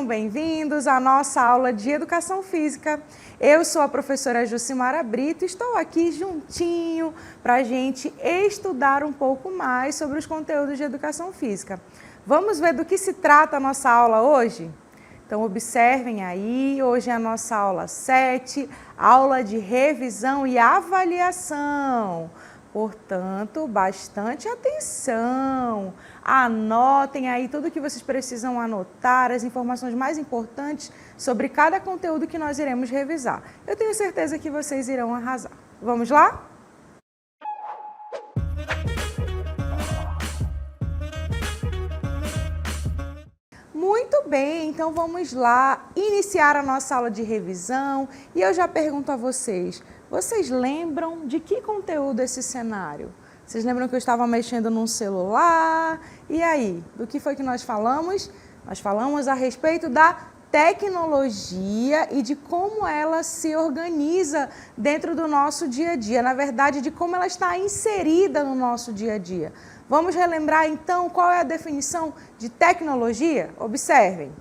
bem-vindos à nossa aula de Educação Física. Eu sou a professora Jucimara Brito e estou aqui juntinho para a gente estudar um pouco mais sobre os conteúdos de Educação Física. Vamos ver do que se trata a nossa aula hoje? Então, observem aí, hoje é a nossa aula 7, aula de revisão e avaliação. Portanto, bastante atenção. Anotem aí tudo que vocês precisam anotar, as informações mais importantes sobre cada conteúdo que nós iremos revisar. Eu tenho certeza que vocês irão arrasar. Vamos lá? Muito bem, então vamos lá iniciar a nossa aula de revisão e eu já pergunto a vocês, vocês lembram de que conteúdo é esse cenário? Vocês lembram que eu estava mexendo num celular? E aí, do que foi que nós falamos? Nós falamos a respeito da tecnologia e de como ela se organiza dentro do nosso dia a dia, na verdade, de como ela está inserida no nosso dia a dia. Vamos relembrar então qual é a definição de tecnologia? Observem.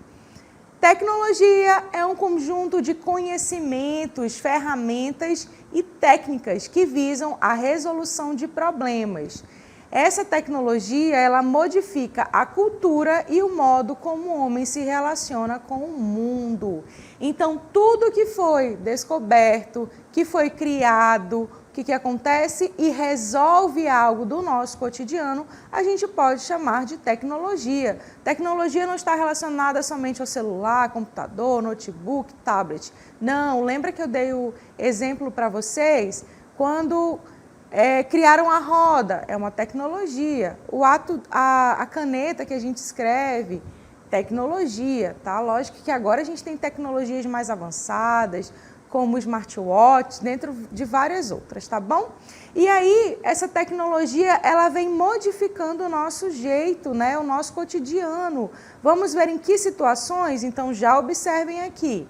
Tecnologia é um conjunto de conhecimentos, ferramentas e técnicas que visam a resolução de problemas. Essa tecnologia, ela modifica a cultura e o modo como o homem se relaciona com o mundo. Então, tudo que foi descoberto, que foi criado, o que acontece e resolve algo do nosso cotidiano, a gente pode chamar de tecnologia. Tecnologia não está relacionada somente ao celular, computador, notebook, tablet. Não, lembra que eu dei o exemplo para vocês? Quando criaram a roda, é uma tecnologia. A caneta que a gente escreve, tecnologia, tá? Lógico que agora a gente tem tecnologias mais avançadas, como o smartwatch, dentro de várias outras, tá bom? E aí, essa tecnologia, ela vem modificando o nosso jeito, né? O nosso cotidiano. Vamos ver em que situações? Então, já observem aqui.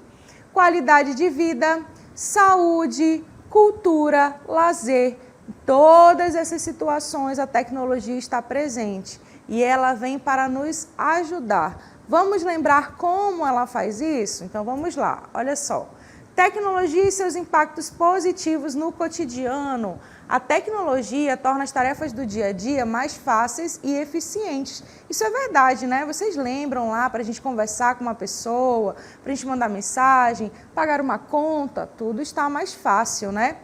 Qualidade de vida, saúde, cultura, lazer. Em todas essas situações, a tecnologia está presente e ela vem para nos ajudar. Vamos lembrar como ela faz isso? Então, vamos lá. Olha só. Tecnologia e seus impactos positivos no cotidiano. A tecnologia torna as tarefas do dia a dia mais fáceis e eficientes. Isso é verdade, né? Vocês lembram lá para a gente conversar com uma pessoa, para a gente mandar mensagem, pagar uma conta, tudo está mais fácil, né?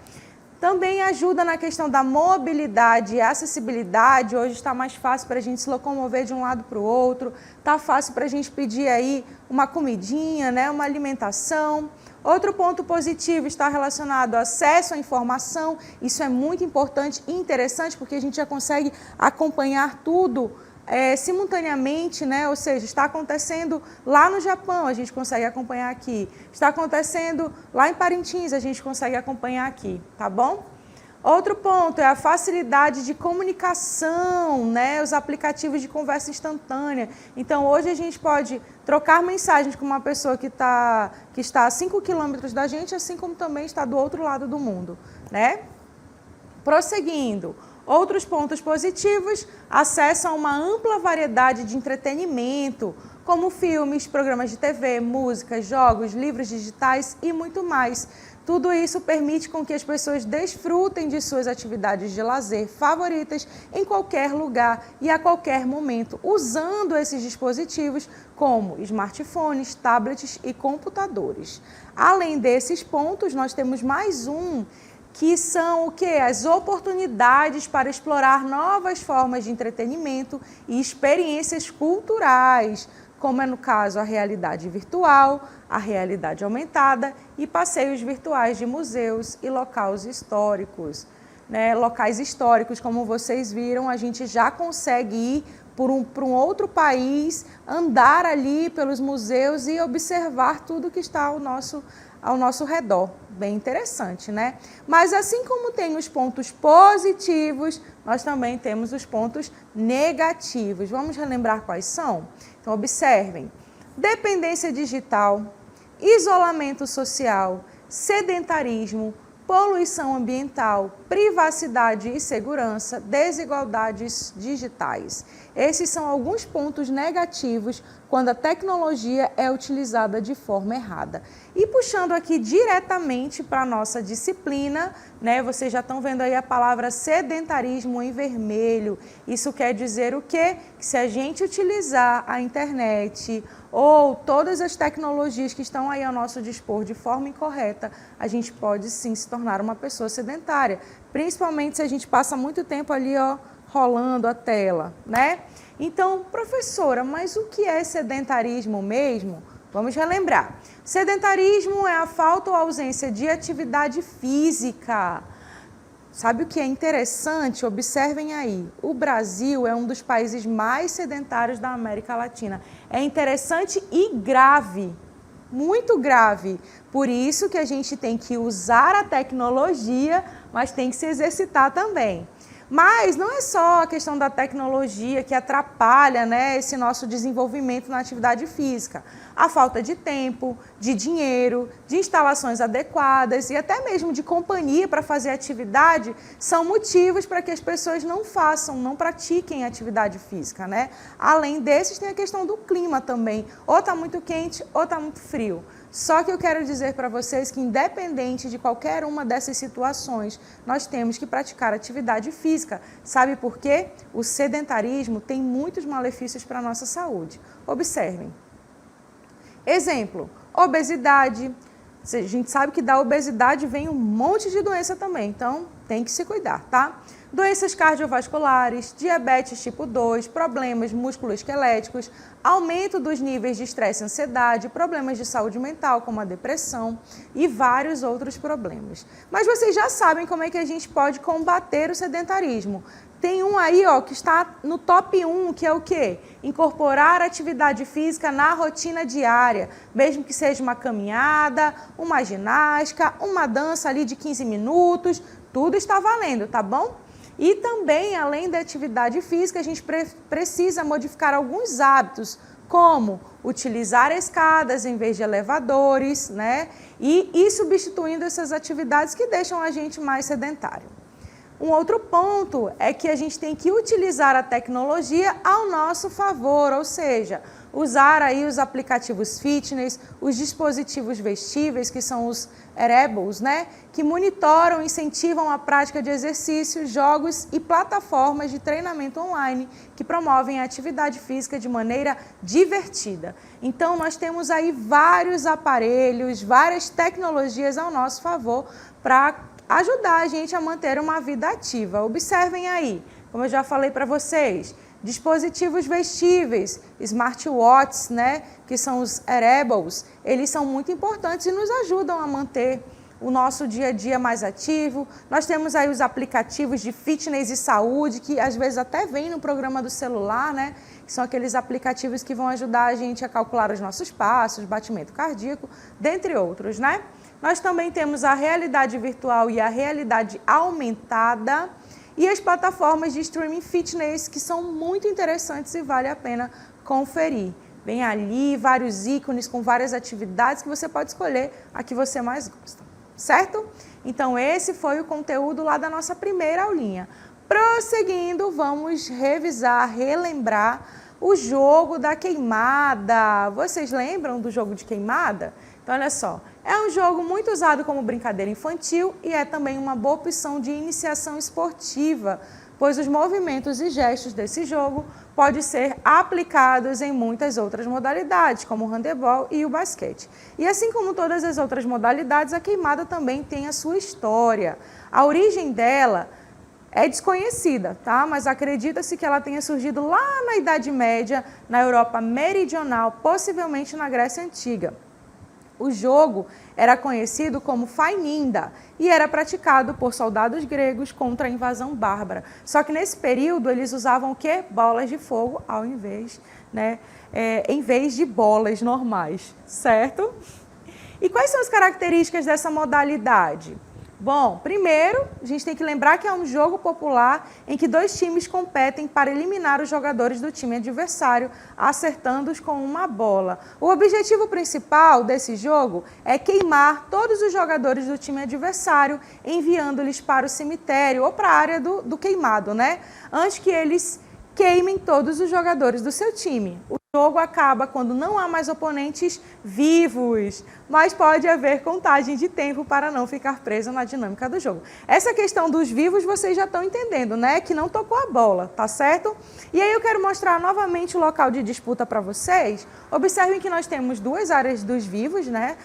Também ajuda na questão da mobilidade e acessibilidade. Hoje está mais fácil para a gente se locomover de um lado para o outro. Está fácil para a gente pedir aí uma comidinha, né? Uma alimentação. Outro ponto positivo está relacionado ao acesso à informação. Isso é muito importante e interessante porque a gente já consegue acompanhar tudo simultaneamente, né? Ou seja, está acontecendo lá no Japão, a gente consegue acompanhar aqui. Está acontecendo lá em Parintins, a gente consegue acompanhar aqui, tá bom? Outro ponto é a facilidade de comunicação, né? Os aplicativos de conversa instantânea. Então, hoje a gente pode trocar mensagens com uma pessoa que está a 5 quilômetros da gente, assim como também está do outro lado do mundo, né? Prosseguindo. Outros pontos positivos, acesso a uma ampla variedade de entretenimento, como filmes, programas de TV, músicas, jogos, livros digitais e muito mais. Tudo isso permite com que as pessoas desfrutem de suas atividades de lazer favoritas em qualquer lugar e a qualquer momento, usando esses dispositivos como smartphones, tablets e computadores. Além desses pontos, nós temos mais um, que são o quê? As oportunidades para explorar novas formas de entretenimento e experiências culturais, como é no caso a realidade virtual, a realidade aumentada e passeios virtuais de museus e locais históricos. Né? Locais históricos, como vocês viram, a gente já consegue ir para um outro país, andar ali pelos museus e observar tudo que está ao nosso redor. Bem interessante, né? Mas assim como tem os pontos positivos, nós também temos os pontos negativos. Vamos relembrar quais são? Então, observem. Dependência digital, isolamento social, sedentarismo, poluição ambiental, privacidade e segurança, desigualdades digitais. Esses são alguns pontos negativos quando a tecnologia é utilizada de forma errada. E puxando aqui diretamente para a nossa disciplina, né, vocês já estão vendo aí a palavra sedentarismo em vermelho. Isso quer dizer o quê? Que se a gente utilizar a internet ou todas as tecnologias que estão aí ao nosso dispor de forma incorreta, a gente pode sim se tornar uma pessoa sedentária, principalmente se a gente passa muito tempo ali, ó, rolando a tela, né? Então, professora, mas o que é sedentarismo mesmo? Vamos relembrar. Sedentarismo é a falta ou ausência de atividade física. Sabe o que é interessante? Observem aí, o Brasil é um dos países mais sedentários da América Latina. É interessante e grave, muito grave. Por isso que a gente tem que usar a tecnologia, mas tem que se exercitar também. Mas não é só a questão da tecnologia que atrapalha, né, esse nosso desenvolvimento na atividade física. A falta de tempo, de dinheiro, de instalações adequadas e até mesmo de companhia para fazer atividade são motivos para que as pessoas não façam, não pratiquem atividade física, né? Além desses, tem a questão do clima também. Ou está muito quente ou está muito frio. Só que eu quero dizer para vocês que, independente de qualquer uma dessas situações, nós temos que praticar atividade física. Sabe por quê? O sedentarismo tem muitos malefícios para a nossa saúde. Observem. Exemplo, obesidade. A gente sabe que da obesidade vem um monte de doença também, então tem que se cuidar, tá? Doenças cardiovasculares, diabetes tipo 2, problemas musculoesqueléticos, aumento dos níveis de estresse e ansiedade, problemas de saúde mental, como a depressão e vários outros problemas. Mas vocês já sabem como é que a gente pode combater o sedentarismo. Tem um aí, ó, que está no top 1, que é o quê? Incorporar atividade física na rotina diária, mesmo que seja uma caminhada, uma ginástica, uma dança ali de 15 minutos, tudo está valendo, tá bom? E também, além da atividade física, a gente precisa modificar alguns hábitos, como utilizar escadas em vez de elevadores, né? E ir substituindo essas atividades que deixam a gente mais sedentário. Um outro ponto é que a gente tem que utilizar a tecnologia ao nosso favor, ou seja, usar aí os aplicativos fitness, os dispositivos vestíveis, que são os wearables, né, que monitoram e incentivam a prática de exercícios, jogos e plataformas de treinamento online que promovem a atividade física de maneira divertida. Então, nós temos aí vários aparelhos, várias tecnologias ao nosso favor para ajudar a gente a manter uma vida ativa. Observem aí, como eu já falei para vocês, dispositivos vestíveis, smartwatches, né, que são os wearables, eles são muito importantes e nos ajudam a manter o nosso dia a dia mais ativo. Nós temos aí os aplicativos de fitness e saúde, que às vezes até vem no programa do celular, né, que são aqueles aplicativos que vão ajudar a gente a calcular os nossos passos, batimento cardíaco, dentre outros, né? Nós também temos a realidade virtual e a realidade aumentada e as plataformas de streaming fitness, que são muito interessantes e vale a pena conferir. Vem ali vários ícones com várias atividades que você pode escolher a que você mais gosta, certo? Então esse foi o conteúdo lá da nossa primeira aulinha. Prosseguindo, vamos revisar, relembrar o jogo da queimada. Vocês lembram do jogo de queimada? Então olha só, é um jogo muito usado como brincadeira infantil e é também uma boa opção de iniciação esportiva, pois os movimentos e gestos desse jogo podem ser aplicados em muitas outras modalidades, como o handebol e o basquete. E assim como todas as outras modalidades, a queimada também tem a sua história. A origem dela é desconhecida, tá? Mas acredita-se que ela tenha surgido lá na Idade Média, na Europa Meridional, possivelmente na Grécia Antiga. O jogo era conhecido como faininda e era praticado por soldados gregos contra a invasão bárbara. Só que nesse período eles usavam o quê? Bolas de fogo ao invés, né, em vez de bolas normais, certo? E quais são as características dessa modalidade? Bom, primeiro, a gente tem que lembrar que é um jogo popular em que dois times competem para eliminar os jogadores do time adversário, acertando-os com uma bola. O objetivo principal desse jogo é queimar todos os jogadores do time adversário, enviando-lhes para o cemitério ou para a área do queimado, né? Antes que eles queimem todos os jogadores do seu time. O jogo acaba quando não há mais oponentes vivos, mas pode haver contagem de tempo para não ficar preso na dinâmica do jogo. Essa questão dos vivos vocês já estão entendendo, né? Que não tocou a bola, tá certo? E aí eu quero mostrar novamente o local de disputa para vocês. Observem que nós temos duas áreas dos vivos, né?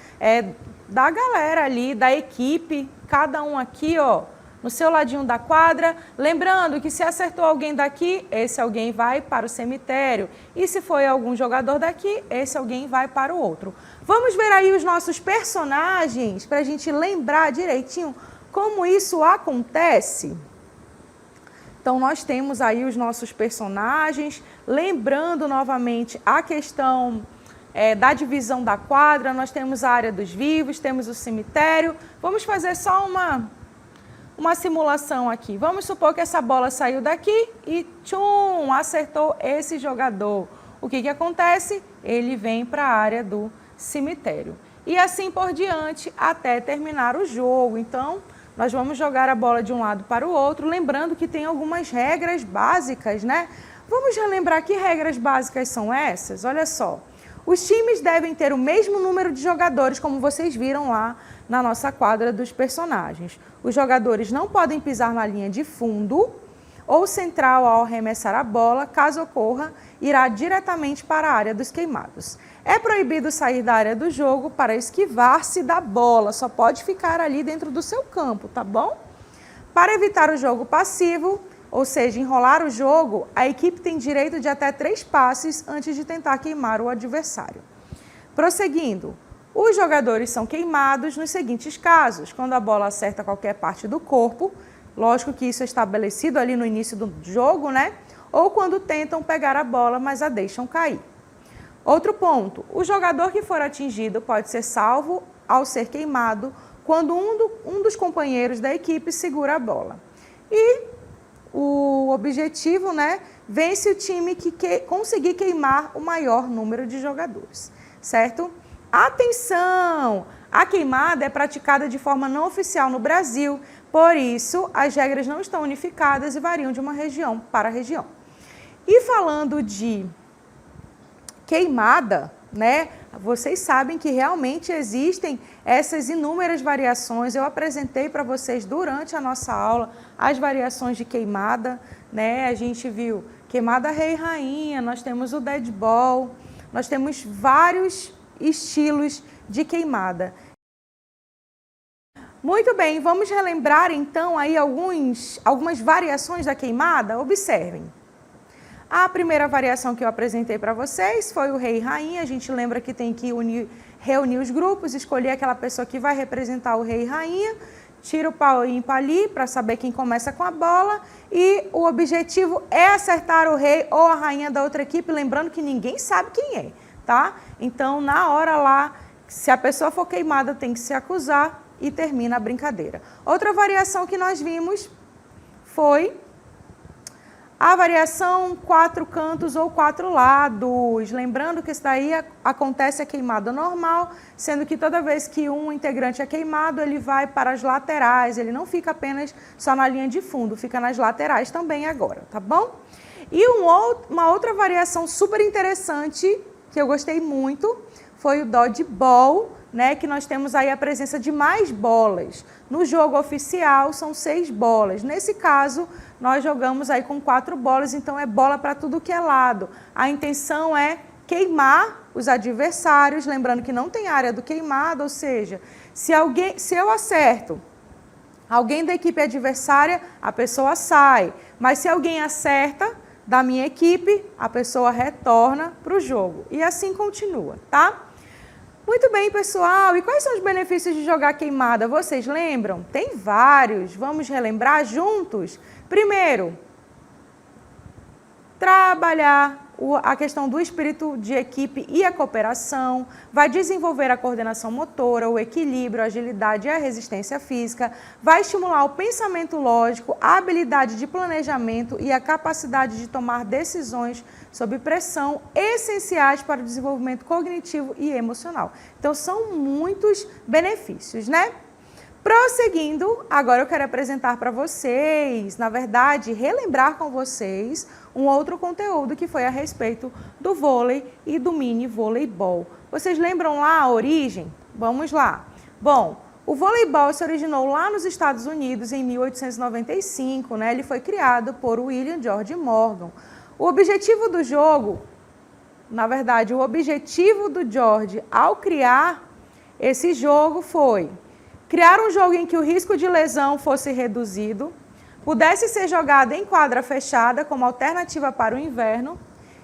Da galera ali, da equipe, cada um aqui, ó, no seu ladinho da quadra. Lembrando que se acertou alguém daqui, esse alguém vai para o cemitério. E se foi algum jogador daqui, esse alguém vai para o outro. Vamos ver aí os nossos personagens, para a gente lembrar direitinho como isso acontece. Então, nós temos aí os nossos personagens. Lembrando novamente a questão da divisão da quadra. Nós temos a área dos vivos, temos o cemitério. Vamos fazer só uma simulação aqui. Vamos supor que essa bola saiu daqui e tchum, acertou esse jogador. O que acontece? Ele vem para a área do cemitério. E assim por diante até terminar o jogo. Então, nós vamos jogar a bola de um lado para o outro, lembrando que tem algumas regras básicas, né? Vamos relembrar que regras básicas são essas? Olha só. Os times devem ter o mesmo número de jogadores, como vocês viram lá na nossa quadra dos personagens. Os jogadores não podem pisar na linha de fundo ou central ao arremessar a bola. Caso ocorra, irá diretamente para a área dos queimados. É proibido sair da área do jogo para esquivar-se da bola. Só pode ficar ali dentro do seu campo, tá bom? Para evitar o jogo passivo, ou seja, enrolar o jogo, a equipe tem direito de até 3 passes antes de tentar queimar o adversário. Prosseguindo, os jogadores são queimados nos seguintes casos: quando a bola acerta qualquer parte do corpo, lógico que isso é estabelecido ali no início do jogo, né? Ou quando tentam pegar a bola, mas a deixam cair. Outro ponto, o jogador que for atingido pode ser salvo ao ser queimado quando um dos companheiros da equipe segura a bola. E o objetivo, né? Vence o time que conseguir queimar o maior número de jogadores, certo? Atenção! A queimada é praticada de forma não oficial no Brasil, por isso as regras não estão unificadas e variam de uma região para região. E falando de queimada, né? Vocês sabem que realmente existem essas inúmeras variações. Eu apresentei para vocês durante a nossa aula as variações de queimada, né? A gente viu queimada rei e rainha, nós temos o dead ball, nós temos vários estilos de queimada. Muito bem, vamos relembrar então aí algumas variações da queimada? Observem. A primeira variação que eu apresentei para vocês foi o rei e rainha. A gente lembra que tem que reunir os grupos, escolher aquela pessoa que vai representar o rei e rainha, tira o pau ímpar ali para saber quem começa com a bola e o objetivo é acertar o rei ou a rainha da outra equipe, lembrando que ninguém sabe quem é, tá? Então, na hora lá, se a pessoa for queimada, tem que se acusar e termina a brincadeira. Outra variação que nós vimos foi a variação 4 cantos ou 4 lados. Lembrando que isso daí acontece a queimada normal, sendo que toda vez que um integrante é queimado, ele vai para as laterais, ele não fica apenas só na linha de fundo, fica nas laterais também agora, tá bom? E uma outra variação super interessante, que eu gostei muito, foi o dodgeball, né, que nós temos aí a presença de mais bolas. No jogo oficial são 6 bolas. Nesse caso, nós jogamos aí com 4 bolas, então é bola para tudo que é lado. A intenção é queimar os adversários, lembrando que não tem área do queimado, ou seja, se eu acerto alguém da equipe adversária, a pessoa sai. Mas se alguém acerta da minha equipe, a pessoa retorna para o jogo. E assim continua, tá? Muito bem, pessoal. E quais são os benefícios de jogar queimada? Vocês lembram? Tem vários. Vamos relembrar juntos? Primeiro, trabalhar a questão do espírito de equipe e a cooperação, vai desenvolver a coordenação motora, o equilíbrio, a agilidade e a resistência física, vai estimular o pensamento lógico, a habilidade de planejamento e a capacidade de tomar decisões sob pressão, essenciais para o desenvolvimento cognitivo e emocional. Então, são muitos benefícios, né? Prosseguindo, agora eu quero apresentar para vocês, na verdade, relembrar com vocês um outro conteúdo que foi a respeito do vôlei e do mini voleibol. Vocês lembram lá a origem? Vamos lá. Bom, o voleibol se originou lá nos Estados Unidos em 1895, né? Ele foi criado por William George Morgan. O objetivo do jogo, na verdade, o objetivo do George ao criar esse jogo foi criar um jogo em que o risco de lesão fosse reduzido, pudesse ser jogado em quadra fechada como alternativa para o inverno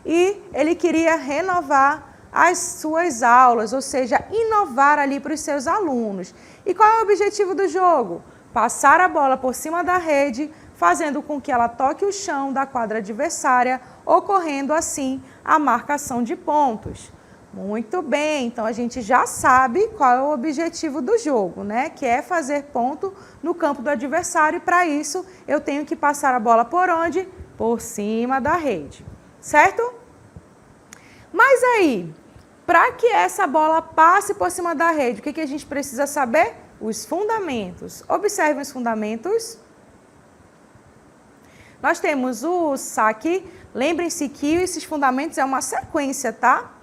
e ele queria renovar as suas aulas, ou seja, inovar ali para os seus alunos. E qual é o objetivo do jogo? Passar a bola por cima da rede, fazendo com que ela toque o chão da quadra adversária, ocorrendo assim a marcação de pontos. Muito bem, então a gente já sabe qual é o objetivo do jogo, né? Que é fazer ponto no campo do adversário e para isso eu tenho que passar a bola por onde? Por cima da rede, certo? Mas aí, para que essa bola passe por cima da rede, o que a gente precisa saber? Os fundamentos. Observem os fundamentos. Nós temos o saque, lembrem-se que esses fundamentos é uma sequência, tá?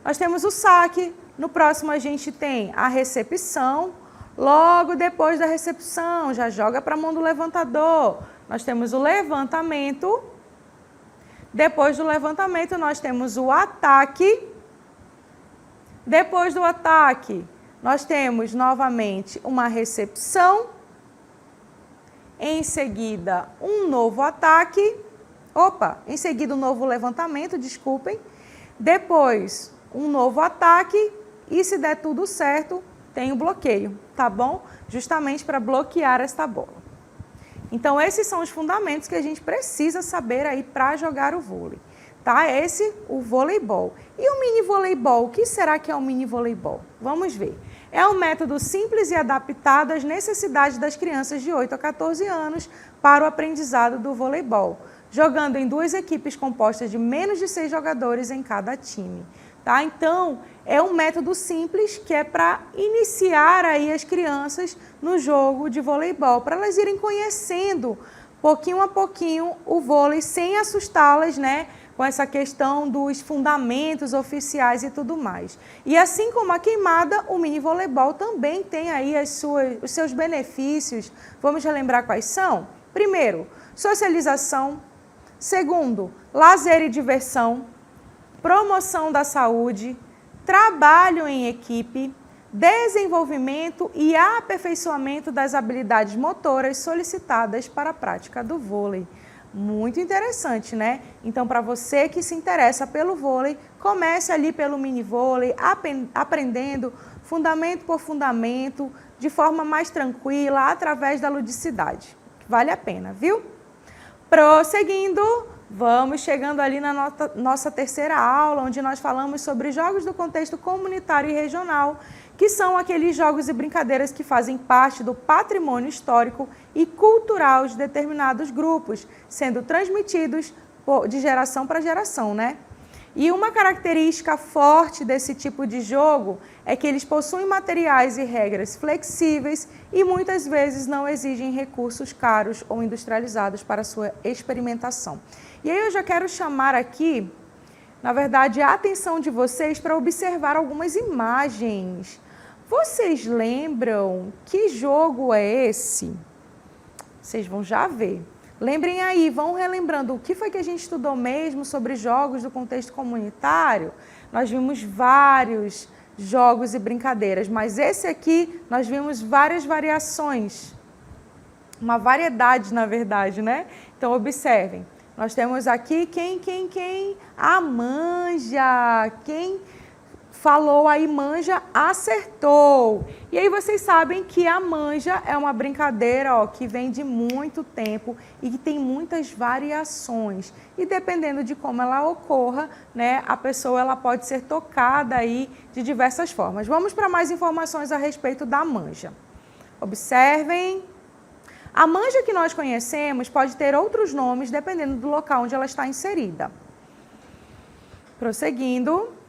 Nós temos o saque, no próximo a gente tem a recepção, logo depois da recepção, já joga para a mão do levantador. Nós temos o levantamento, depois do levantamento nós temos o ataque, depois do ataque nós temos novamente uma recepção, em seguida um novo ataque, em seguida um novo levantamento, desculpem, depois um novo ataque e se der tudo certo, tem o bloqueio, tá bom? Justamente para bloquear esta bola. Então, esses são os fundamentos que a gente precisa saber aí para jogar o vôlei, tá? Esse, o voleibol. E o mini voleibol, o que será que é o mini voleibol? Vamos ver. É um método simples e adaptado às necessidades das crianças de 8 a 14 anos para o aprendizado do voleibol, jogando em 2 equipes compostas de menos de 6 jogadores em cada time. Tá? Então, é um método simples que é para iniciar aí as crianças no jogo de voleibol, para elas irem conhecendo pouquinho a pouquinho o vôlei, sem assustá-las, né, com essa questão dos fundamentos oficiais e tudo mais. E assim como a queimada, o mini voleibol também tem aí os seus benefícios. Vamos relembrar quais são? Primeiro, socialização. Segundo, lazer e diversão. Promoção da saúde, trabalho em equipe, desenvolvimento e aperfeiçoamento das habilidades motoras solicitadas para a prática do vôlei. Muito interessante, né? Então, para você que se interessa pelo vôlei, comece ali pelo mini vôlei, aprendendo fundamento por fundamento, de forma mais tranquila, através da ludicidade. Vale a pena, viu? Prosseguindo, vamos chegando ali na nossa terceira aula, onde nós falamos sobre jogos do contexto comunitário e regional, que são aqueles jogos e brincadeiras que fazem parte do patrimônio histórico e cultural de determinados grupos, sendo transmitidos de geração para geração, né? E uma característica forte desse tipo de jogo é que eles possuem materiais e regras flexíveis e muitas vezes não exigem recursos caros ou industrializados para sua experimentação. E aí eu já quero chamar aqui, na verdade, a atenção de vocês para observar algumas imagens. Vocês lembram que jogo é esse? Vocês vão já ver. Lembrem aí, vão relembrando o que foi que a gente estudou mesmo sobre jogos do contexto comunitário. Nós vimos vários jogos e brincadeiras, mas esse aqui nós vimos várias variações. Uma variedade, na verdade, né? Então, observem. Nós temos aqui quem? A manja. Quem falou aí manja, acertou. E aí vocês sabem que a manja é uma brincadeira, ó, que vem de muito tempo e que tem muitas variações. E dependendo de como ela ocorra, né, a pessoa ela pode ser tocada aí de diversas formas. Vamos para mais informações a respeito da manja. Observem. A manja que nós conhecemos pode ter outros nomes dependendo do local onde ela está inserida. Prosseguindo.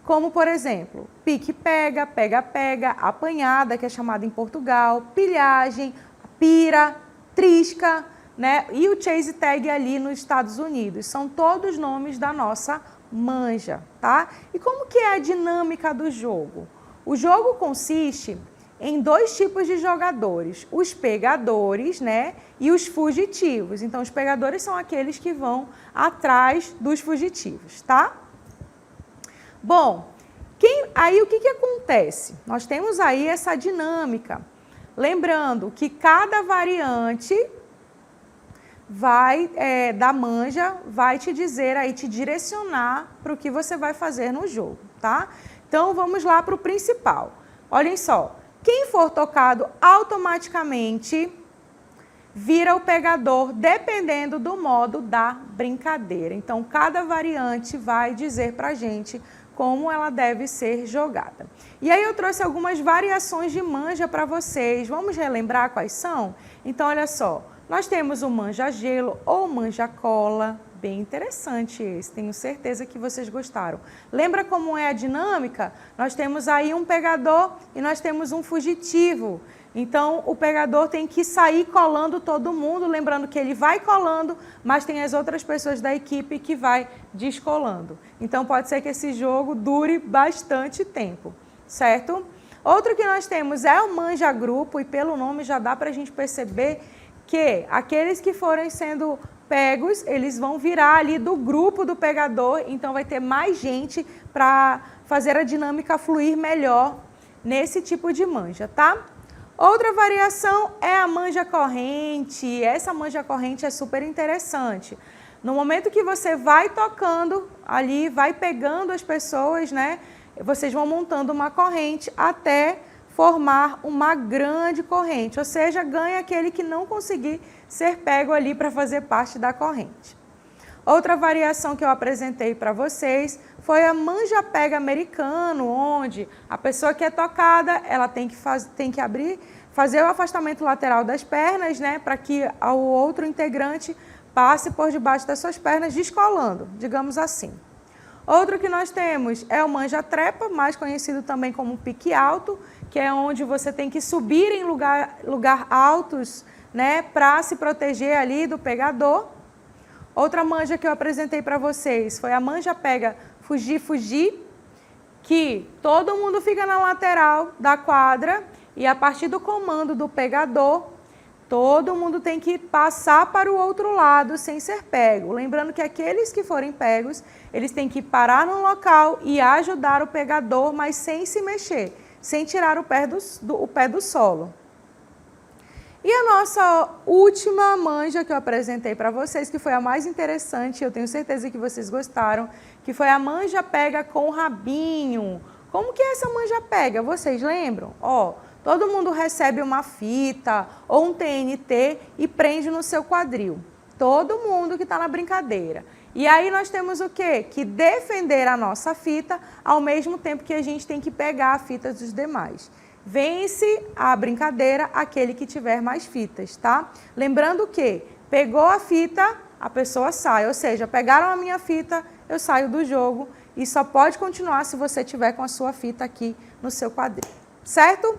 como, por exemplo, pique-pega, pega-pega, apanhada, que é chamada em Portugal, pilhagem, pira, trisca, né? E o chase tag ali nos Estados Unidos. São todos nomes da nossa manja, tá? E como que é a dinâmica do jogo? O jogo consiste em dois tipos de jogadores, os pegadores, né, e os fugitivos. Então, os pegadores são aqueles que vão atrás dos fugitivos, tá? Bom, aí o que acontece? Nós temos aí essa dinâmica. Lembrando que cada variante da manja vai te dizer aí, te direcionar para o que você vai fazer no jogo, tá? Então, vamos lá para o principal. Olhem só. Quem for tocado automaticamente vira o pegador, dependendo do modo da brincadeira. Então, cada variante vai dizer para a gente como ela deve ser jogada. E aí eu trouxe algumas variações de manja para vocês. Vamos relembrar quais são? Então, olha só. Nós temos o manja-gelo ou manja-cola. Bem interessante esse, tenho certeza que vocês gostaram. Lembra como é a dinâmica? Nós temos aí um pegador e nós temos um fugitivo. Então, o pegador tem que sair colando todo mundo, lembrando que ele vai colando, mas tem as outras pessoas da equipe que vai descolando. Então, pode ser que esse jogo dure bastante tempo, certo? Outro que nós temos é o manja-grupo, e pelo nome já dá para a gente perceber que aqueles que forem sendo pegos, eles vão virar ali do grupo do pegador, então vai ter mais gente para fazer a dinâmica fluir melhor nesse tipo de manja, tá? Outra variação é a manja corrente. Essa manja corrente é super interessante. No momento que você vai tocando ali, vai pegando as pessoas, né? Vocês vão montando uma corrente até formar uma grande corrente, ou seja, ganha aquele que não conseguir ser pego ali para fazer parte da corrente. Outra variação que eu apresentei para vocês foi a manja-pega americano, onde a pessoa que é tocada, ela tem que fazer o afastamento lateral das pernas, né, para que o outro integrante passe por debaixo das suas pernas, descolando, digamos assim. Outro que nós temos é o manja-trepa, mais conhecido também como pique alto, que é onde você tem que subir em lugar altos, né, para se proteger ali do pegador. Outra manja que eu apresentei para vocês foi a manja-pega fugir, que todo mundo fica na lateral da quadra e a partir do comando do pegador, todo mundo tem que passar para o outro lado sem ser pego. Lembrando que aqueles que forem pegos, eles têm que parar no local e ajudar o pegador, mas sem se mexer, sem tirar o pé do solo. E a nossa última manja que eu apresentei para vocês, que foi a mais interessante, eu tenho certeza que vocês gostaram, que foi a manja-pega com rabinho. Como que é essa manja-pega? Vocês lembram? Ó, todo mundo recebe uma fita ou um TNT e prende no seu quadril. Todo mundo que está na brincadeira. E aí nós temos o quê? Que defender a nossa fita ao mesmo tempo que a gente tem que pegar a fita dos demais. Vence a brincadeira aquele que tiver mais fitas, tá? Lembrando que pegou a fita, a pessoa sai. Ou seja, pegaram a minha fita, eu saio do jogo e só pode continuar se você tiver com a sua fita aqui no seu quadril, certo?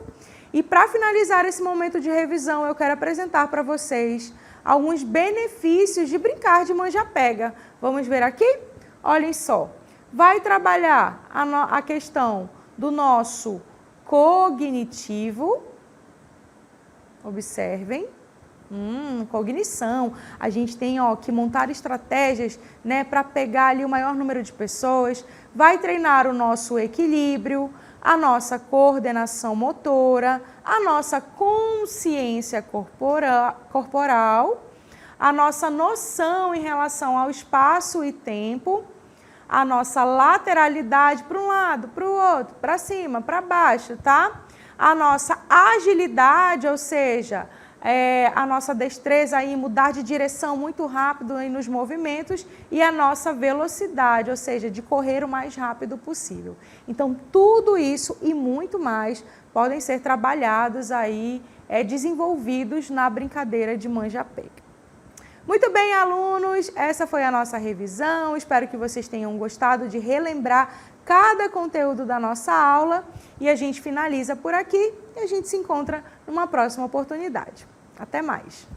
E para finalizar esse momento de revisão, eu quero apresentar para vocês alguns benefícios de brincar de manja-pega. Vamos ver aqui? Olhem só. Vai trabalhar a questão do nosso cognitivo. Observem. Cognição. A gente tem que montar estratégias, né, para pegar ali o maior número de pessoas. Vai treinar o nosso equilíbrio, a nossa coordenação motora, a nossa consciência corporal, a nossa noção em relação ao espaço e tempo, a nossa lateralidade para um lado, para o outro, para cima, para baixo, tá? A nossa agilidade, ou seja, a nossa destreza em mudar de direção muito rápido nos movimentos e a nossa velocidade, ou seja, de correr o mais rápido possível. Então, tudo isso e muito mais podem ser trabalhados aí, desenvolvidos na brincadeira de manja-pega. Muito bem, alunos, essa foi a nossa revisão. Espero que vocês tenham gostado de relembrar cada conteúdo da nossa aula e a gente finaliza por aqui e a gente se encontra numa próxima oportunidade. Até mais!